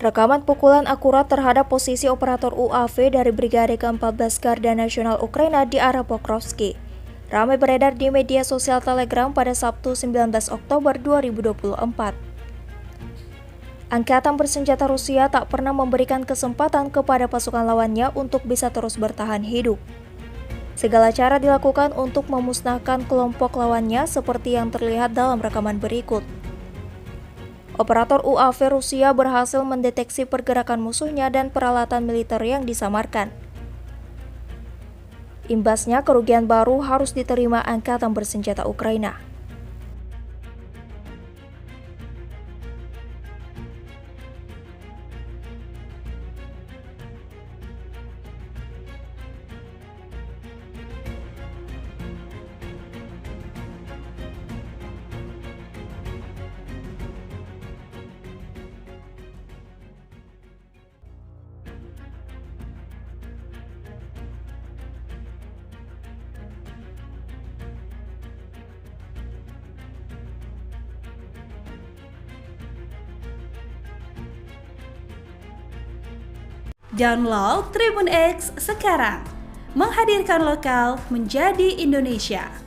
Rekaman pukulan akurat terhadap posisi operator UAV dari Brigade ke-14 Garda Nasional Ukraina di arah Pokrovski ramai beredar di media sosial Telegram pada Sabtu 19 Oktober 2024. Angkatan bersenjata Rusia tak pernah memberikan kesempatan kepada pasukan lawannya untuk bisa terus bertahan hidup. Segala cara dilakukan untuk memusnahkan kelompok lawannya seperti yang terlihat dalam rekaman berikut. Operator UAV Rusia berhasil mendeteksi pergerakan musuhnya dan peralatan militer yang disamarkan. Imbasnya, kerugian baru harus diterima Angkatan Bersenjata Ukraina. Download Tribun X sekarang, menghadirkan lokal menjadi Indonesia.